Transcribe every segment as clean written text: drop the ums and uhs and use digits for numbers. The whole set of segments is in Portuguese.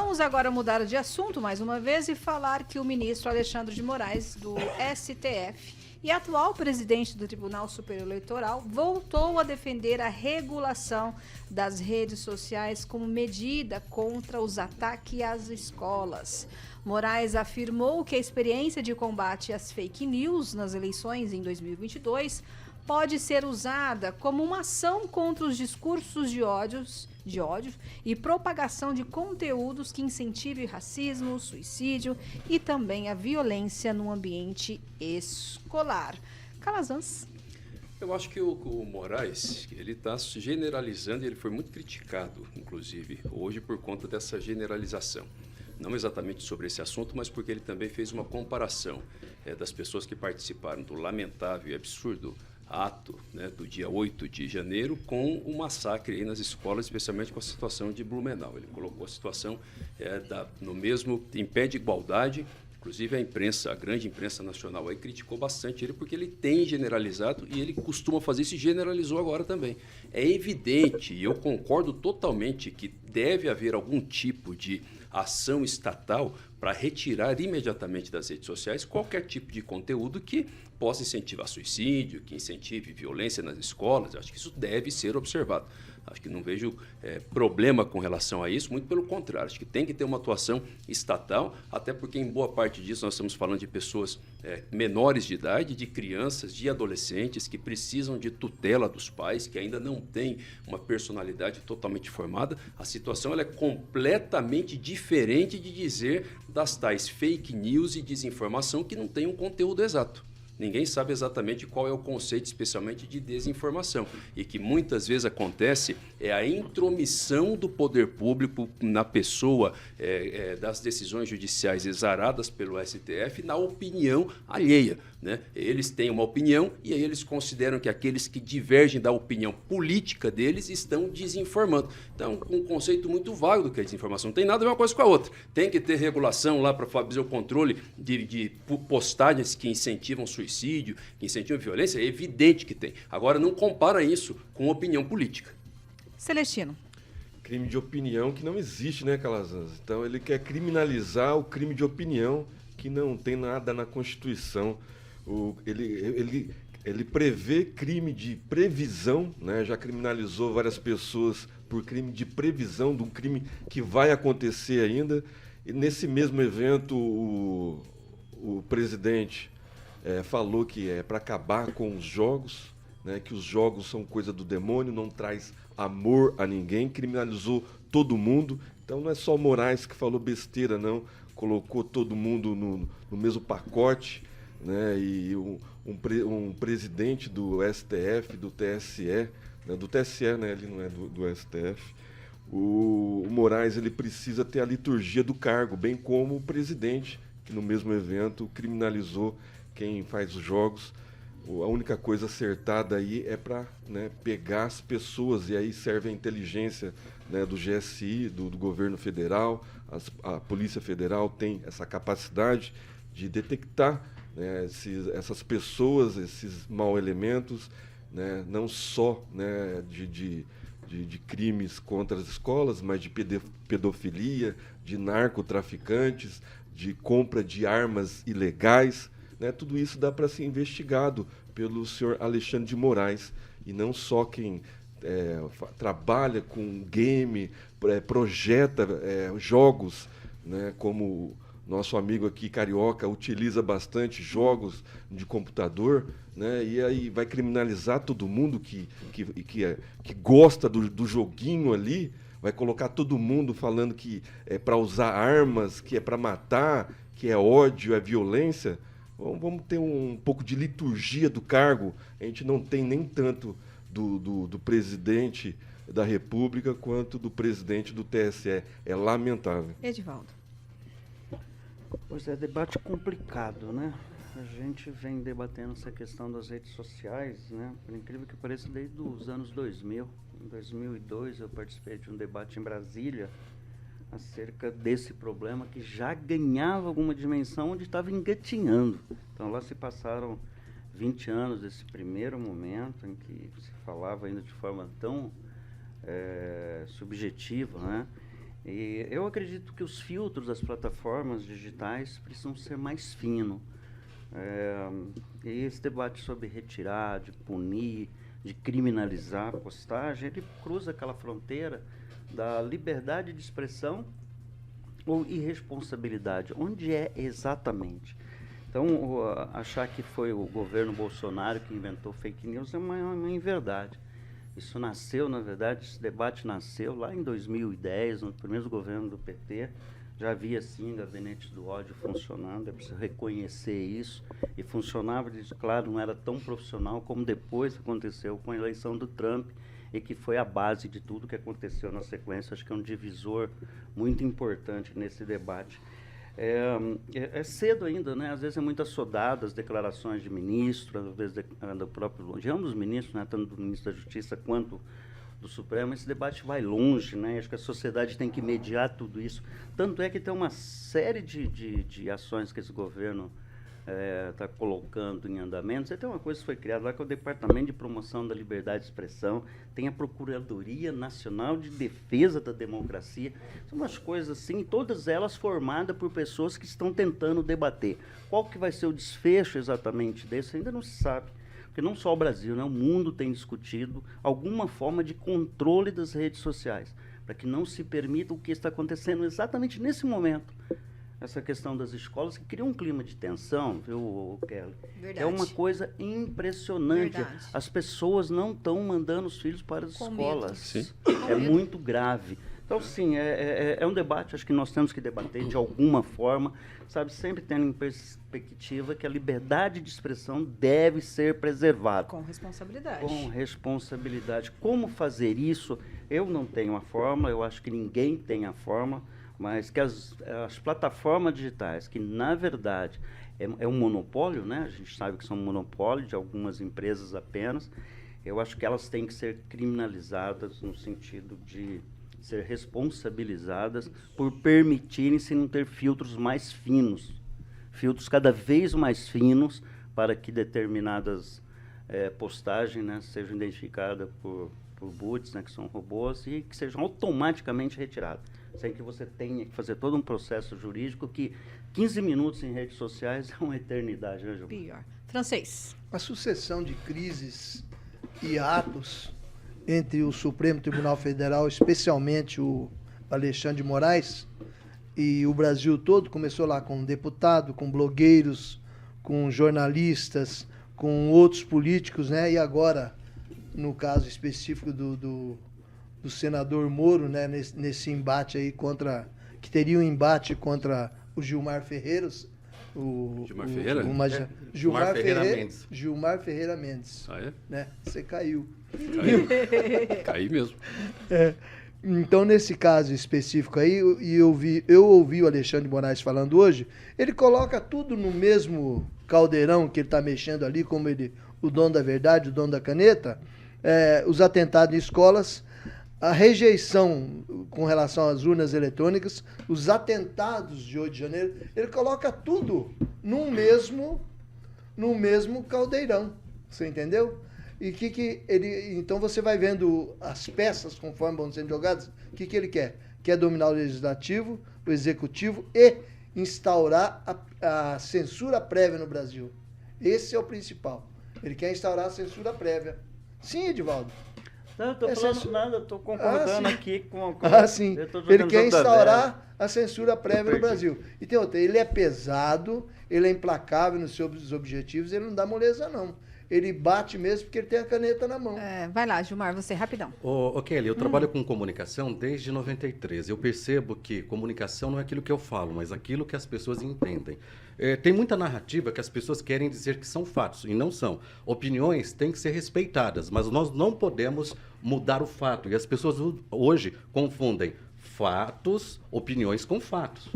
Vamos agora mudar de assunto mais uma vez e falar que o ministro Alexandre de Moraes, do STF, e atual presidente do Tribunal Superior Eleitoral, voltou a defender a regulação das redes sociais como medida contra os ataques às escolas. Moraes afirmou que a experiência de combate às fake news nas eleições em 2022 pode ser usada como uma ação contra os discursos de ódio e propagação de conteúdos que incentive racismo, suicídio e também a violência no ambiente escolar. Calazans. Eu acho que o Moraes, ele está generalizando, e ele foi muito criticado, inclusive, hoje por conta dessa generalização. Não exatamente sobre esse assunto, mas porque ele também fez uma comparação das pessoas que participaram do lamentável e absurdo ato, né, do dia 8 de janeiro com o massacre aí nas escolas, especialmente com a situação de Blumenau. Ele colocou a situação no mesmo, em pé de igualdade. Inclusive a imprensa, a grande imprensa nacional aí criticou bastante ele porque ele tem generalizado e ele costuma fazer isso e generalizou agora também. É evidente, e eu concordo totalmente, que deve haver algum tipo de ação estatal para retirar imediatamente das redes sociais qualquer tipo de conteúdo que possa incentivar suicídio, que incentive violência nas escolas. Eu acho que isso deve ser observado. Acho que não vejo problema com relação a isso, muito pelo contrário. Acho que tem que ter uma atuação estatal, até porque em boa parte disso nós estamos falando de pessoas menores de idade, de crianças, de adolescentes que precisam de tutela dos pais, que ainda não têm uma personalidade totalmente formada. A situação ela é completamente diferente de dizer das tais fake news e desinformação que não tem um conteúdo exato. Ninguém sabe exatamente qual é o conceito, especialmente de desinformação. E que muitas vezes acontece a intromissão do poder público na pessoa das decisões judiciais exaradas pelo STF na opinião alheia, né? Eles têm uma opinião e aí eles consideram que aqueles que divergem da opinião política deles estão desinformando. Então, um conceito muito vago do que é desinformação. Não tem nada a ver uma coisa com a outra. Tem que ter regulação lá para fazer o controle de postagens que incentivam suicídio, que incentivam violência. É evidente que tem. Agora, não compara isso com opinião política. Celestino. Crime de opinião que não existe, né, Calazans? Então, ele quer criminalizar o crime de opinião que não tem nada na Constituição. Ele prevê crime de previsão, né? Já criminalizou várias pessoas por crime de previsão de um crime que vai acontecer ainda. E nesse mesmo evento, o presidente falou que é para acabar com os jogos, né? Que os jogos são coisa do demônio, não traz amor a ninguém, criminalizou todo mundo. Então não é só o Moraes que falou besteira, não. Colocou todo mundo no mesmo pacote, né? E um presidente do STF, do TSE, né? Do TSE, né? Ele não é do STF. O Moraes ele precisa ter a liturgia do cargo, bem como o presidente, que no mesmo evento criminalizou quem faz os jogos. A única coisa acertada aí é para, né, pegar as pessoas, e aí serve a inteligência, né, do GSI, do governo federal. A Polícia Federal tem essa capacidade de detectar, né, essas pessoas, esses maus elementos, né, não só, né, de crimes contra as escolas, mas de pedofilia, de narcotraficantes, de compra de armas ilegais. Né, tudo isso dá para ser investigado pelo senhor Alexandre de Moraes, e não só quem trabalha com game, projeta jogos, né, como nosso amigo aqui carioca utiliza bastante jogos de computador, né, e aí vai criminalizar todo mundo que gosta do joguinho ali, vai colocar todo mundo falando que é para usar armas, que é para matar, que é ódio, é violência. Vamos ter um pouco de liturgia do cargo. A gente não tem nem tanto do presidente da República quanto do presidente do TSE. É lamentável. Edivaldo. Pois é, debate complicado, né? A gente vem debatendo essa questão das redes sociais, né? Por incrível que pareça, desde os anos 2000. Em 2002 eu participei de um debate em Brasília acerca desse problema que já ganhava alguma dimensão onde estava engatinhando. Então lá se passaram 20 anos desse primeiro momento em que se falava ainda de forma tão subjetiva, né? E eu acredito que os filtros das plataformas digitais precisam ser mais finos. E esse debate sobre retirar, de punir, de criminalizar a postagem, ele cruza aquela fronteira da liberdade de expressão ou irresponsabilidade. Onde é exatamente? Então, achar que foi o governo Bolsonaro que inventou fake news é uma inverdade. Isso nasceu, na verdade, esse debate nasceu lá em 2010, no primeiro governo do PT. Já havia, sim, gabinetes do ódio funcionando, é preciso reconhecer isso. E funcionava, claro, não era tão profissional como depois aconteceu com a eleição do Trump, e que foi a base de tudo que aconteceu na sequência. Acho que é um divisor muito importante nesse debate. É cedo ainda, né? Às vezes é muito assodado as declarações de ministro, às vezes do próprio, de ambos os ministros, né? Tanto do ministro da Justiça quanto do Supremo. Esse debate vai longe, né? Acho que a sociedade tem que mediar tudo isso. Tanto é que tem uma série de ações que esse governo está colocando em andamento. Você tem uma coisa que foi criada lá, que é o Departamento de Promoção da Liberdade de Expressão, tem a Procuradoria Nacional de Defesa da Democracia. São umas coisas assim, todas elas formadas por pessoas que estão tentando debater. Qual que vai ser o desfecho exatamente desse? Ainda não se sabe. Porque não só o Brasil, né, o mundo tem discutido alguma forma de controle das redes sociais, para que não se permita o que está acontecendo exatamente nesse momento. Essa questão das escolas, que cria um clima de tensão, viu, Kelly? Verdade. É uma coisa impressionante. Verdade. As pessoas não estão mandando os filhos para as Com escolas. medo. Sim. É muito grave. Então, sim, é um debate, acho que nós temos que debater de alguma forma, sabe, sempre tendo em perspectiva que a liberdade de expressão deve ser preservada. Com responsabilidade. Com responsabilidade. Como fazer isso? Eu não tenho a fórmula, eu acho que ninguém tem a fórmula, mas que as plataformas digitais, que na verdade é um monopólio, né? A gente sabe que são um monopólio de algumas empresas apenas, eu acho que elas têm que ser criminalizadas no sentido de ser responsabilizadas por permitirem-se não ter filtros mais finos, filtros cada vez mais finos, para que determinadas postagens, né, sejam identificadas por bots, né, que são robôs, e que sejam automaticamente retiradas, sem que você tenha que fazer todo um processo jurídico que 15 minutos em redes sociais é uma eternidade, né, Gil? Pior. Francês. A sucessão de crises e atos entre o Supremo Tribunal Federal, especialmente o Alexandre de Moraes, e o Brasil todo, começou lá com deputado, com blogueiros, com jornalistas, com outros políticos, né? E agora, no caso específico do senador Moro, né? Nesse embate aí que teria um embate contra o Gilmar Ferreiros. Gilmar Ferreira? Gilmar Ferreira Mendes. Gilmar Ferreira Mendes. Ah, é? Né? Você caiu. Caí mesmo. Então, nesse caso específico aí, eu ouvi o Alexandre de Moraes falando hoje, ele coloca tudo no mesmo caldeirão que ele está mexendo ali, como o dono da verdade, o dono da caneta, os atentados em escolas, a rejeição com relação às urnas eletrônicas, os atentados de 8 de janeiro, ele coloca tudo no mesmo caldeirão, você entendeu? E então você vai vendo as peças conforme vão sendo jogadas, o que ele quer? Quer dominar o legislativo, o executivo e instaurar a censura prévia no Brasil. Esse é o principal. Ele quer instaurar a censura prévia. Sim, Edivaldo. Não, eu estou falando nada, estou concordando aqui com sim. Ele quer instaurar a censura prévia no Brasil. E tem outra, ele é pesado, ele é implacável nos seus objetivos, ele não dá moleza, não. Ele bate mesmo porque ele tem a caneta na mão. Vai lá, Gilmar, você rapidão. Ô, Kelly, eu trabalho com comunicação desde 93. Eu percebo que comunicação não é aquilo que eu falo, mas aquilo que as pessoas entendem. Tem muita narrativa que as pessoas querem dizer que são fatos, e não são. Opiniões têm que ser respeitadas, mas nós não podemos mudar o fato. E as pessoas hoje confundem fatos, opiniões com fatos,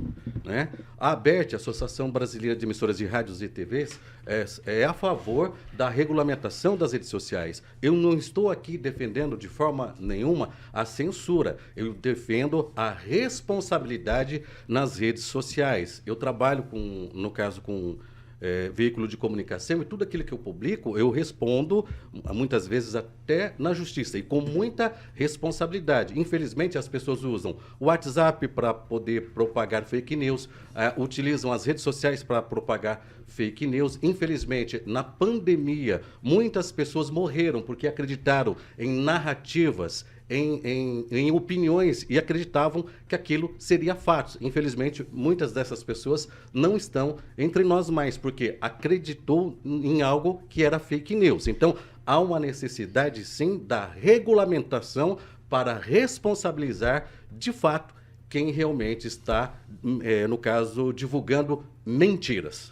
né? A ABERT, Associação Brasileira de Emissoras de Rádios e TVs, é a favor da regulamentação das redes sociais. Eu não estou aqui defendendo de forma nenhuma a censura. Eu defendo a responsabilidade nas redes sociais. Eu trabalho no caso com veículo de comunicação, e tudo aquilo que eu publico, eu respondo, muitas vezes até na justiça, e com muita responsabilidade. Infelizmente, as pessoas usam o WhatsApp para poder propagar fake news, utilizam as redes sociais para propagar fake news. Infelizmente, na pandemia, muitas pessoas morreram porque acreditaram em narrativas, em opiniões, e acreditavam que aquilo seria fato. Infelizmente, muitas dessas pessoas não estão entre nós mais, porque acreditou em algo que era fake news. Então, há uma necessidade, sim, da regulamentação para responsabilizar, de fato, quem realmente está, no caso, divulgando mentiras.